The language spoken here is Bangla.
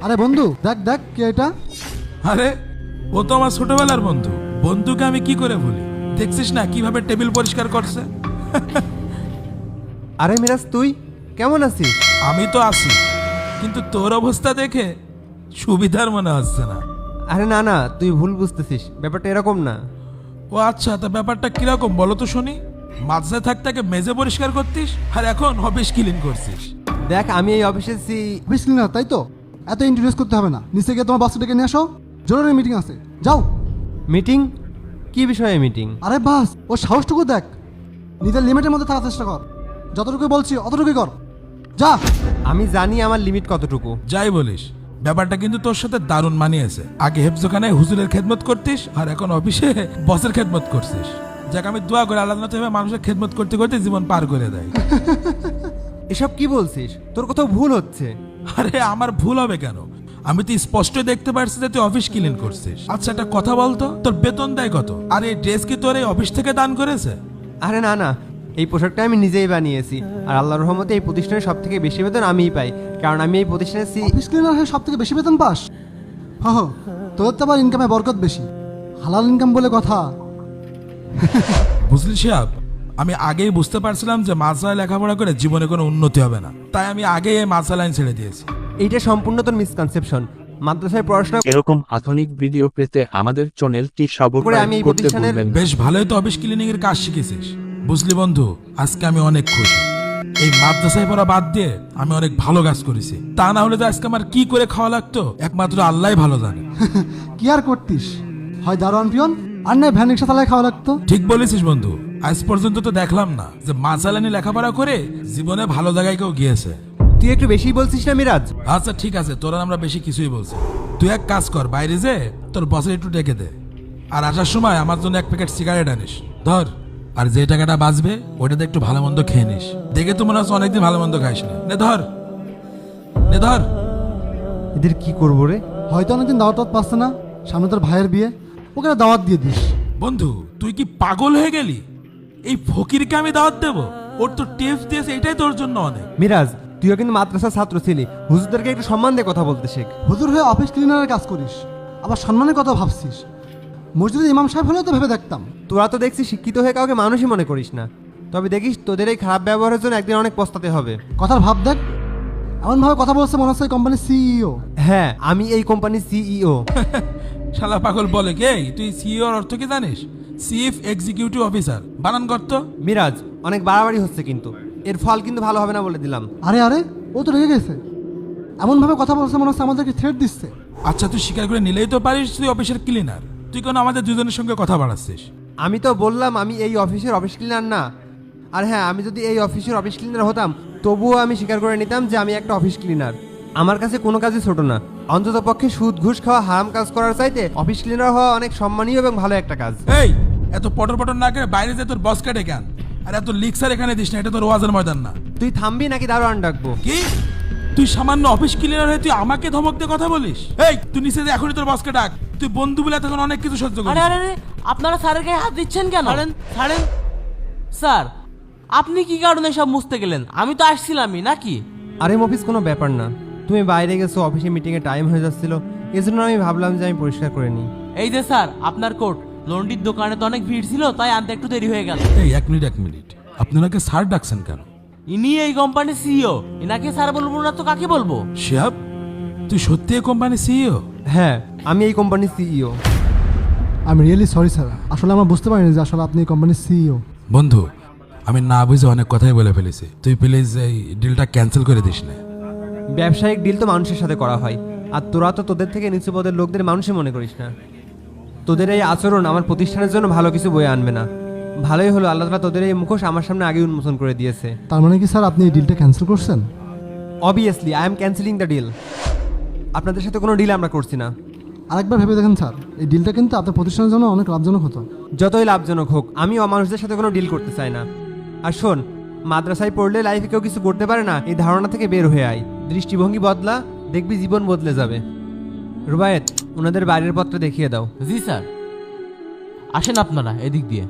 আরে বন্ধু দেখ দেখ কে এটা। আরে ও তো আমার ছোটবেলার বন্ধু। বন্ধুকে আমি কি করে ভুলি? দেখছিস না কিভাবে টেবিল পরিষ্কার করছে। আরে মিরাজ, তুই কেমন আছিস? আমি তো আছি, কিন্তু তোর অবস্থা দেখে সুবিধার মনে হচ্ছে না। আরে না না, তুই ভুল বুঝতেছিস, ব্যাপারটা এরকম না। ও আচ্ছা, তা ব্যাপারটা কিরকম বলো তো শুনি। মাদ্রাসায় থাকতে মেজে পরিষ্কার করতিস, আর এখন অফিস ক্লিন করছিস। দেখ, আমি এই অফিসে অফিস ক্লিনার তাই তো? এত ইন্ট্রোডিউস করতে হবে না, নিচে গিয়ে তোমার বাসটা ডেকে নিয়ে আসো, জরুরি মিটিং আছে, যাও। মিটিং? কি বিষয়ে মিটিং? আরে বাস, ও সাহসটুকু দেখ। নিজের লিমিটের মধ্যে থাকার চেষ্টা কর, যতটুকু বলছি অতটুকুই কর, যা। আমি জানি আমার লিমিট কতটুকু। যাই বলিস, ব্যাপারটা কিন্তু তোর সাথে দারুণ মানিয়েছে। আগে হেফজোখানায় হুজুরের খেদমত করতিস, আর এখন অফিসে বসের খেদমত করছিস। যাক, আমি দোয়া করে আল্লাহ যাতে মানুষের খেদমত করতে করতে জীবন পার করে দেয়। এসব কি বলছিস? তোর কোথাও ভুল হচ্ছে। আরে আমার ভুল হবে কেন? আমি তো স্পষ্ট দেখতে পারছি যে তুই অফিস ক্লিন করছিস। আচ্ছা, একটা কথা বলতো, তোর বেতন দেয় কত? আর এই ড্রেস কি তোর এই অফিস থেকে দান করেছে? আরে না না, এই পোশাকটা আমি নিজেই বানিয়েছি, আর আল্লাহর রহমতে এই প্রতিষ্ঠানের সব থেকে বেশি বেতন আমিই পাই, কারণ আমি এই প্রতিষ্ঠানের অফিস ক্লিনার হয়ে সব থেকে বেশি বেতন পাস? হ্যাঁ, তোর তো আবার ইনকামে বরকত বেশি, হালাল ইনকাম বলে কথা। বুঝলি শিহাব, আমি আগেই বুঝতে পারছিলাম যে মাদ্রাসায় লেখাপড়া করে জীবনে কোনো উন্নতি হবে না, তাই আমি আগেই এই মাদ্রাসা লাইন ছেড়ে দিয়েছি। এইটা সম্পূর্ণ তোর মিসকনসেপশন। মাদ্রাসায় পড়াশোনা এরকম আধুনিক ভিডিও পেতে আমাদের চ্যানেলটি করে সাবস্ক্রাইব আমি এই করতে প্রতিষ্ঠানের- ভুলবেন না। বেশ ভালোই তো অফিস ক্লিনিং এর কাজ শিখেছিস। বুঝলি বন্ধু, আজকে আমি অনেক খুশি। এই মাদ্রাসায় পড়া বাদ দিয়ে আমি অনেক ভালো কাজ করেছি। তা না হলে তো আজকে আমার কি করে খাওয়া লাগতো একমাত্র আল্লাহই ভালো জানে। কি আর করতিস, হয় দারোয়ান পিয়ন, আর নয় ভ্যান রিক্সা চালায় খাওয়া লাগতো। ঠিক বলেছিস বন্ধু, আজ পর্যন্ত তো দেখলাম না যে মাদ্রাসা লাইনে লেখাপড়া করে জীবনে ভালো জায়গায় কেউ গিয়েছে। তুই একটু বেশি বলছিস না মিরাজ? আচ্ছা ঠিক আছে, তোরা আমরা বেশি কিছুই বলছি। তুই এক কাজ কর, বাইরে যে তোর বসের একটু ডেকে দে, আর আসার সময় আমার জন্য এক প্যাকেট সিগারেট আনিস। ধর, আর যে টাকাটা বাঁচবে ওইটাতে একটু ভালো মন্দ খেয়ে নিস। দেখে তো মনে হচ্ছে অনেকদিন ভালো মন্দ খাইস না। নে ধর, নে ধর। এদের কি করবো রে? হয়তো অনেকদিন দাওয়াত পাচ্ছে না, সামনে তোর ভাইয়ের বিয়ে, ওকে না দাওয়াত দিয়ে দিস। বন্ধু, তুই কি পাগল হয়ে গেলি? এই ফকিরকে আমি দাওয়াত দেবো? ওর তো টেপ দিয়েছে, এটাই তোর জন্য অনেক। মিরাজ, তুইও কিন্তু মাদ্রাসার ছাত্র ছিলি, হুজুরদেরকে একটু সম্মান দিয়ে কথা বলতে শেখ। হুজুর হয়ে অফিস ক্লিনারের কাজ করিস, আবার সম্মানের কথা ভাবছিস। মসজিদে ইমাম সাহেব হলেও তো ভেবে দেখতাম। তোরা তো দেখছি শিক্ষিত হয়ে কাউকে মানুষই মনে করিস না। তবে দেখিস, তোদের এই খারাপ ব্যবহারের জন্য একদিন অনেক পস্তাতে হবে। কথার ভাব দেখ, এমনভাবে কথা বলছে মনে হচ্ছে কোম্পানির সিইও। হ্যাঁ, আমি এই কোম্পানির সিইও। শালা পাগল বলে কে? তুই সিইও এর অর্থ কি জানিস? Chief executive officer. বানান করত। মিরাজ, অনেক বাড়াবাড়ি হচ্ছে কিন্তু, এর ফল কিন্তু ভালো হবে না বলে দিলাম। আরে আরে, ও তো রেগে গেছে, এমনভাবে কথা বলছে মনে হচ্ছে আমাদেরকে থ্রেট দিচ্ছে। আচ্ছা, তুই স্বীকার করে নিলেই তো পারিস তুই অফিসের ক্লিনার। তুই কেন আমাদের দুজনের সঙ্গে কথা বাড়াচ্ছিস? আমি তো বললাম আমি এই অফিসের অফিস ক্লিনার না। আর হ্যাঁ, আমি যদি এই অফিসের অফিস ক্লিনার হতাম, তবুও আমি স্বীকার করে নিতাম যে আমি একটা অফিস ক্লিনার। আমার কাছে কোনো কাজই ছোট না। অন্তত পক্ষে সুদ ঘুষ খাওয়া, হারাম কাজ করার চাইতে অফিস ক্লিনার হওয়া অনেক সম্মানীয় এবং ভালো একটা কাজ। এই, এত পটর পটর না করে বাইরে যে তোর বস কাটে কেন? আর এত লিক্সার এখানে দিস না, এটা তোর ওয়াজের ময়দান না। তুই থামবি নাকি দারোয়ান ডাকবো? কি? তুই সামান্য অফিস ক্লিনার হয়ে তুই আমাকে ধমক দিয়ে কথা বলিস? এই, তুই নিচে যে এখনই তোর বসকে ডাক। তুই বন্ধু বলে তখন অনেক কিছু সহ্য আরে করিস। আরে আরে, আপনারা স্যারের গায়ে হাত দিচ্ছেন কেন? ছাড়েন ছাড়েন। স্যার, আপনি কি কারণে সব মুছতে গেলেন? আমি তো আসছিলামই নাকি? আরে মফিস, কোনো ব্যাপার না। তুমি বাইরে গেছো, অফিসে মিটিংয়ে টাইম হয়ে যাচ্ছিল, এজন্য আমি ভাবলাম যে আমি পরিষ্কার করে নিই। এই যে স্যার, আপনার কোট। লন্ডির দোকানে তো অনেক ভিড় ছিল, তাই আনতে একটু দেরি হয়ে গেল। এই এক মিনিট, আপনাকে স্যার ডাকছেন কেন? ইনি এই কোম্পানির সিইও, এনাকে স্যার বলবো না তো কাকে বলবো? শিহাব, তুই সত্যি এই কোম্পানির সিইও? হ্যাঁ, আমি এই কোম্পানির সিইও। আমি রিয়েলি সরি স্যার, আসলে আমরা বুঝতে পারিনি যে আসলে আপনি এই কোম্পানির সিইও। বন্ধু, আমি না বুঝে অনেক কথাই বলে ফেলেছি। তুই প্লিজ এই ডিলটা ক্যান্সেল করে দিস না। ব্যবসায়িক ডিল তো মানুষের সাথে করা হয়, আর তোরা তো তোদের থেকে নিচু পদের লোকদের মানুষই মনে করিস না। তোদের এই আচরণ আমার প্রতিষ্ঠানের জন্য ভালো কিছু বয়ে আনবে না। ভালোই হলো আল্লাহ তাআলা তোদের এই মুখোশ আমার সামনে আগে উন্মোচন করে দিয়েছে। তার মানে কি স্যার আপনি এই ডিলটা ক্যান্সেল করছেন? Obviously I am cancelling the deal. আপনাদের সাথে কোনো ডিল আমরা করছি না। আরেকবার ভেবে দেখেন স্যার, এই ডিলটা কিন্তু আপনার প্রতিষ্ঠানের জন্য অনেক লাভজনক হতো। যতই লাভজনক হোক, আমি অমানুষদের সাথে কোনো ডিল করতে চাই না। আর শোন, মাদ্রাসায় পড়লে লাইফে কেউ কিছু করতে পারে না, এই ধারণা থেকে বের হয়ে আয়। দৃষ্টিভঙ্গি বদলা, দেখবি জীবন বদলে যাবে। রুবায়েত, ওনাদের বাইরের পথটা দেখিয়ে দাও। জি স্যার, আসেন আপনারা এদিক দিয়ে।